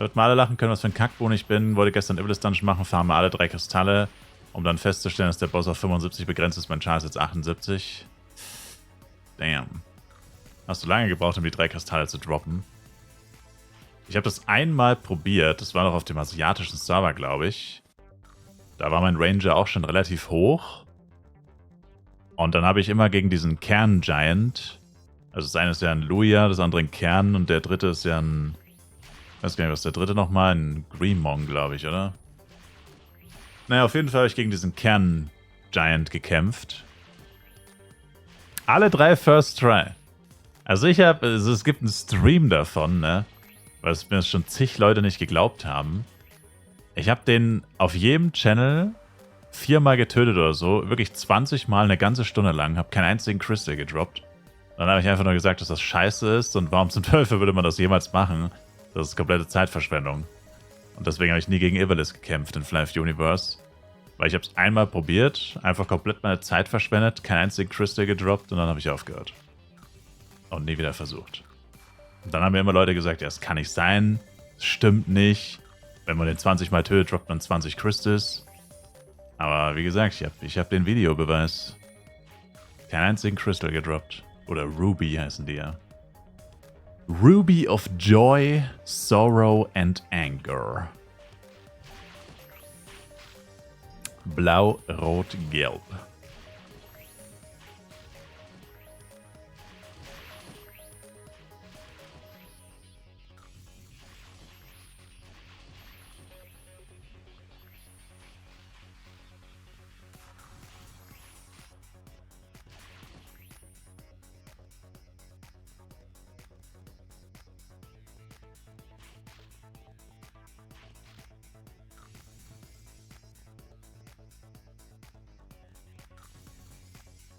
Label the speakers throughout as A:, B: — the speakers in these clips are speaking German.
A: Damit mal alle lachen können, was für ein Kackbohnen ich bin. Wollte gestern Iblis Dungeon machen, farme alle 3 Kristalle, um dann festzustellen, dass der Boss auf 75 begrenzt ist. Mein Char ist jetzt 78. Damn. Hast du lange gebraucht, um die 3 Kristalle zu droppen? Ich habe das einmal probiert. Das war noch auf dem asiatischen Server, glaube ich. Da war mein Ranger auch schon relativ hoch. Und dann habe ich immer gegen diesen Kern-Giant. Also das eine ist ja ein Luya, das andere ein Kern und der dritte ist ja ein... Ich weiß gar nicht, was der dritte nochmal? Ein Greymon, glaube ich, oder? Naja, auf jeden Fall habe ich gegen diesen Kern-Giant gekämpft. Alle 3 First Try. Also es gibt einen Stream davon, ne? Weil es mir schon zig Leute nicht geglaubt haben. Ich habe den auf jedem Channel 4-mal getötet oder so. Wirklich 20 Mal eine ganze Stunde lang. Habe keinen einzigen Crystal gedroppt. Dann habe ich einfach nur gesagt, dass das scheiße ist. Und warum zum Teufel würde man das jemals machen? Das ist komplette Zeitverschwendung. Und deswegen habe ich nie gegen Ivalice gekämpft in Flive Universe. Weil ich habe es einmal probiert. Einfach komplett meine Zeit verschwendet. Keinen einzigen Crystal gedroppt. Und dann habe ich aufgehört. Und nie wieder versucht. Und dann haben mir immer Leute gesagt, ja, das kann nicht sein. Das stimmt nicht. Wenn man den 20 Mal tötet, droppt man 20 Crystals. Aber wie gesagt, ich hab den Videobeweis. Keinen einzigen Crystal gedroppt. Oder Ruby heißen die ja. Ruby of Joy, Sorrow and Anger. Blau, Rot, Gelb.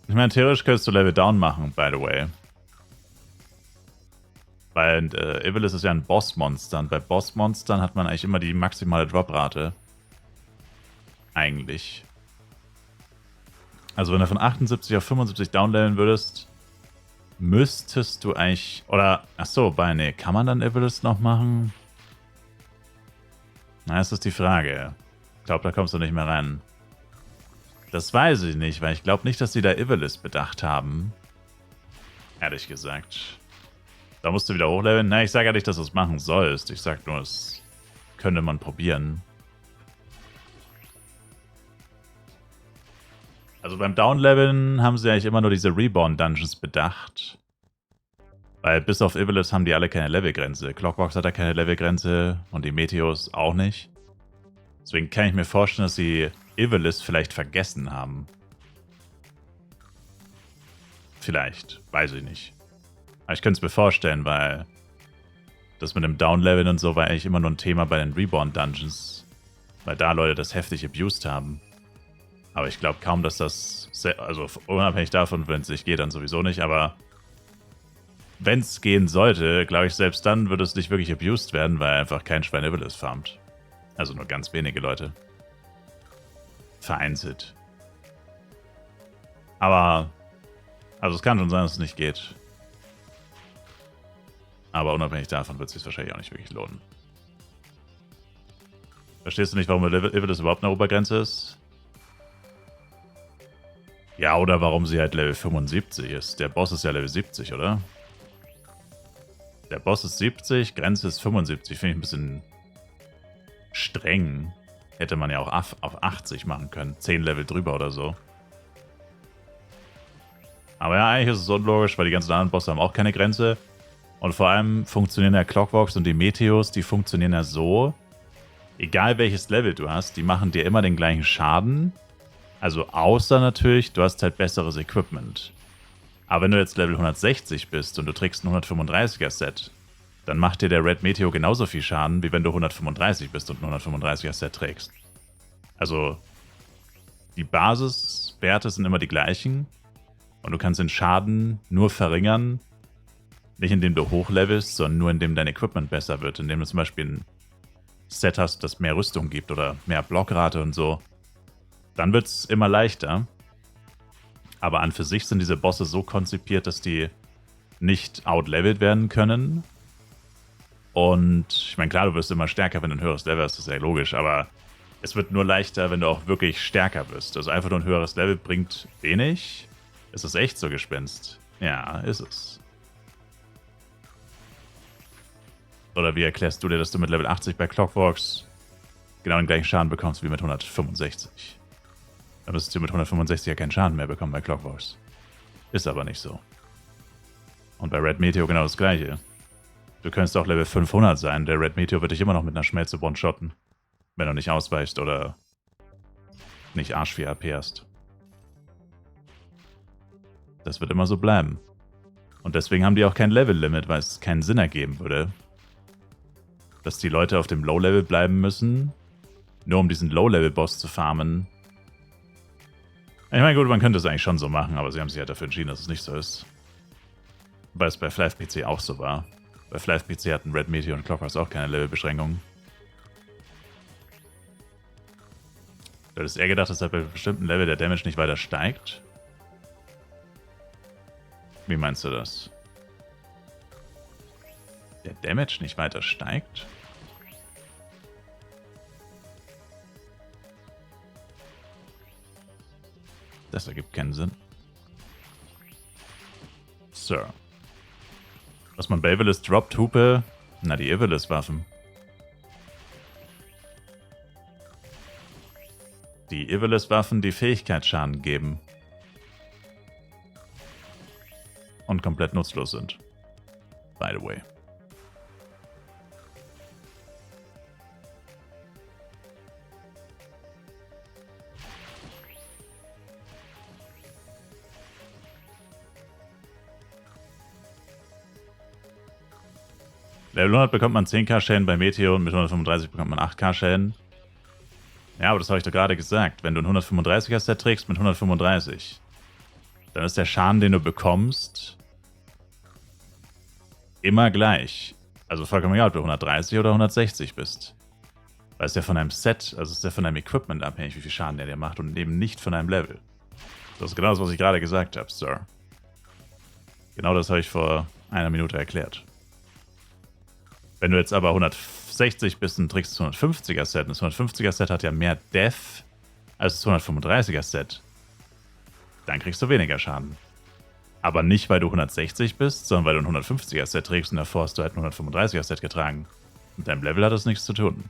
A: Ich meine, theoretisch könntest du Level Down machen, by the way. Weil Ivalice ist ja ein Bossmonster und bei Bossmonstern hat man eigentlich immer die maximale Droprate. Eigentlich. Also wenn du von 78 auf 75 downleveln würdest, müsstest du eigentlich... Oder, achso, nee, kann man dann Ivalice noch machen? Na, das ist die Frage. Ich glaube, da kommst du nicht mehr rein. Das weiß ich nicht, weil ich glaube nicht, dass sie da Ivalice bedacht haben. Ehrlich gesagt. Da musst du wieder hochleveln. Na, ich sage ja nicht, dass du es machen sollst. Ich sage nur, es könnte man probieren. Also beim Downleveln haben sie eigentlich immer nur diese Reborn-Dungeons bedacht. Weil bis auf Ivalice haben die alle keine Levelgrenze. Clockbox hat da keine Levelgrenze und die Meteos auch nicht. Deswegen kann ich mir vorstellen, dass sie Ivalice vielleicht vergessen haben. Vielleicht, weiß ich nicht. Aber ich könnte es mir vorstellen, weil das mit dem Downleveln und so war eigentlich immer nur ein Thema bei den Reborn-Dungeons. Weil da Leute das heftig abused haben. Aber ich glaube kaum, dass das... Also unabhängig davon, wenn es nicht geht, dann sowieso nicht. Aber wenn es gehen sollte, glaube ich, selbst dann würde es nicht wirklich abused werden, weil einfach kein Schwein Ivalice farmt. Also nur ganz wenige Leute. Vereinzelt. Aber... Also es kann schon sein, dass es nicht geht. Aber unabhängig davon wird es sich wahrscheinlich auch nicht wirklich lohnen. Verstehst du nicht, warum Ivalice überhaupt eine Obergrenze ist? Ja, oder warum sie halt Level 75 ist. Der Boss ist ja Level 70, oder? Der Boss ist 70, Grenze ist 75. Finde ich ein bisschen streng. Hätte man ja auch auf 80 machen können. 10 Level drüber oder so. Aber ja, eigentlich ist es unlogisch, weil die ganzen anderen Bosse haben auch keine Grenze. Und vor allem funktionieren ja Clockworks und die Meteos, die funktionieren ja so, egal welches Level du hast, die machen dir immer den gleichen Schaden. Also außer natürlich, du hast halt besseres Equipment. Aber wenn du jetzt Level 160 bist und du trägst ein 135er Set, dann macht dir der Red Meteor genauso viel Schaden, wie wenn du 135 bist und ein 135er Set trägst. Also die Basiswerte sind immer die gleichen. Und du kannst den Schaden nur verringern, nicht indem du hochlevelst, sondern nur indem dein Equipment besser wird. Indem du zum Beispiel ein Set hast, das mehr Rüstung gibt oder mehr Blockrate und so. Dann wird es immer leichter. Aber an für sich sind diese Bosse so konzipiert, dass die nicht outlevelt werden können. Und ich meine, klar, du wirst immer stärker, wenn du ein höheres Level hast, das ist ja logisch, aber es wird nur leichter, wenn du auch wirklich stärker bist. Also einfach nur ein höheres Level bringt wenig. Ist es echt so, Gespenst? Ja, ist es. Oder wie erklärst du dir, dass du mit Level 80 bei Clockworks genau den gleichen Schaden bekommst wie mit 165? Dann müsstest du mit 165 ja keinen Schaden mehr bekommen bei Clockworks. Ist aber nicht so. Und bei Red Meteor genau das gleiche. Du könntest auch Level 500 sein, der Red Meteor wird dich immer noch mit einer Schmelze one-shotten. Wenn du nicht ausweichst oder nicht Arsch 4 AP hast. Das wird immer so bleiben. Und deswegen haben die auch kein Level-Limit, weil es keinen Sinn ergeben würde. Dass die Leute auf dem Low-Level bleiben müssen, nur um diesen Low-Level-Boss zu farmen. Ich meine, gut, man könnte es eigentlich schon so machen, aber sie haben sich halt dafür entschieden, dass es nicht so ist. Weil es bei Flive PC auch so war. Bei Flive PC hatten Red Meteor und Clockworks auch keine Levelbeschränkungen. Du hättest eher gedacht, dass halt bei bestimmten Level der Damage nicht weiter steigt? Wie meinst du das? Der Damage nicht weiter steigt? Das ergibt keinen Sinn. Sir. Was man bei Ivalice droppt, Hupe? Na, die Ivalice-Waffen. Die Ivalice-Waffen, die Fähigkeitsschaden geben. Und komplett nutzlos sind. By the way. Level 100 bekommt man 10k Schäden bei Meteor und mit 135 bekommt man 8k Schäden. Ja, aber das habe ich doch gerade gesagt. Wenn du ein 135er Set trägst mit 135, dann ist der Schaden, den du bekommst, immer gleich. Also vollkommen egal, ob du 130 oder 160 bist. Weil es ja von deinem Set, also es ist ja von deinem Equipment abhängig, wie viel Schaden der dir macht und eben nicht von deinem Level. Das ist genau das, was ich gerade gesagt habe, Sir. Genau das habe ich vor einer Minute erklärt. Wenn du jetzt aber 160 bist und trägst das 150er Set, und das 150er Set hat ja mehr Def als das 135er Set, dann kriegst du weniger Schaden. Aber nicht, weil du 160 bist, sondern weil du ein 150er Set trägst und davor hast du halt ein 135er Set getragen. Mit deinem Level hat das nichts zu tun.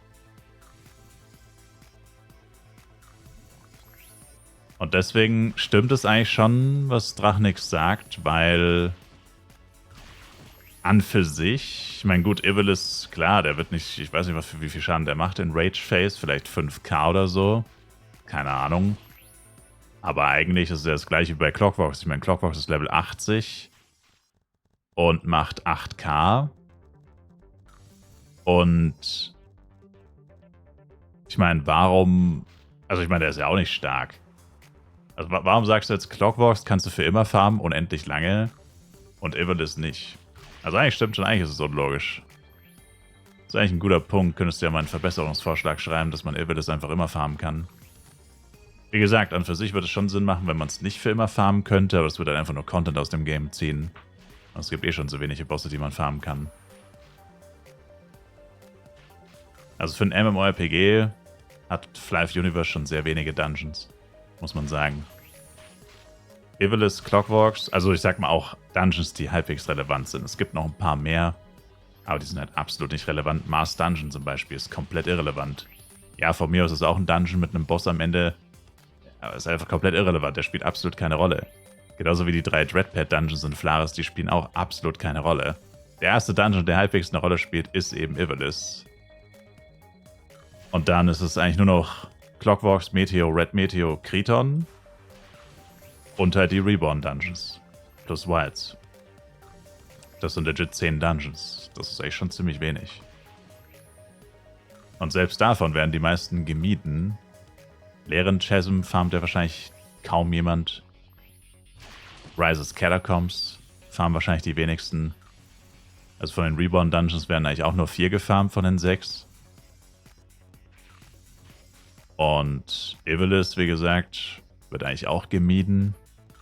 A: Und deswegen stimmt es eigentlich schon, was Drachnix sagt, weil an für sich, ich meine, gut, Ivalice, klar, der wird nicht, ich weiß nicht, wie viel Schaden der macht in Rage Phase, vielleicht 5k oder so. Keine Ahnung. Aber eigentlich ist es ja das gleiche wie bei Clockworks. Ich meine, Clockworks ist Level 80 und macht 8k. Und ich meine, warum, also ich meine, der ist ja auch nicht stark. Also warum sagst du jetzt, Clockworks kannst du für immer farmen, unendlich lange, und Ivalice nicht? Also eigentlich stimmt schon, eigentlich ist es unlogisch. Das ist eigentlich ein guter Punkt. Könntest du ja mal einen Verbesserungsvorschlag schreiben, dass man Ivalice einfach immer farmen kann. Wie gesagt, an für sich würde es schon Sinn machen, wenn man es nicht für immer farmen könnte, aber es würde dann einfach nur Content aus dem Game ziehen. Und es gibt eh schon so wenige Bosse, die man farmen kann. Also für ein MMORPG hat Flive Universe schon sehr wenige Dungeons, muss man sagen. Ivalice, Clockworks, also ich sag mal auch Dungeons, die halbwegs relevant sind. Es gibt noch ein paar mehr, aber die sind halt absolut nicht relevant. Mars Dungeon zum Beispiel ist komplett irrelevant. Ja, von mir aus ist es auch ein Dungeon mit einem Boss am Ende, aber ist einfach komplett irrelevant. Der spielt absolut keine Rolle. Genauso wie die 3 Dreadpad Dungeons in Flaris, die spielen auch absolut keine Rolle. Der erste Dungeon, der halbwegs eine Rolle spielt, ist eben Ivalice. Und dann ist es eigentlich nur noch Clockworks, Meteor, Red Meteor, Kriton. Und halt die Reborn Dungeons. Plus Wilds. Das sind legit 10 Dungeons. Das ist echt schon ziemlich wenig. Und selbst davon werden die meisten gemieden. Leeren Chasm farmt ja wahrscheinlich kaum jemand. Rises Catacombs farmen wahrscheinlich die wenigsten. Also von den Reborn Dungeons werden eigentlich auch nur 4 gefarmt von den 6. Und Ivalice, wie gesagt, wird eigentlich auch gemieden.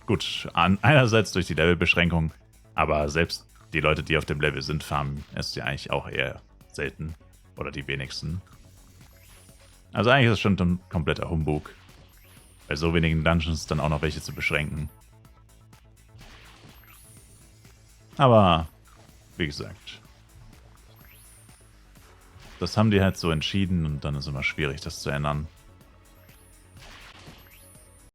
A: Gut, einerseits durch die Levelbeschränkung, aber selbst die Leute, die auf dem Level sind, farmen es ja eigentlich auch eher selten. Oder die wenigsten. Also eigentlich ist es schon ein kompletter Humbug, bei so wenigen Dungeons dann auch noch welche zu beschränken. Aber, wie gesagt, das haben die halt so entschieden und dann ist immer schwierig, das zu ändern.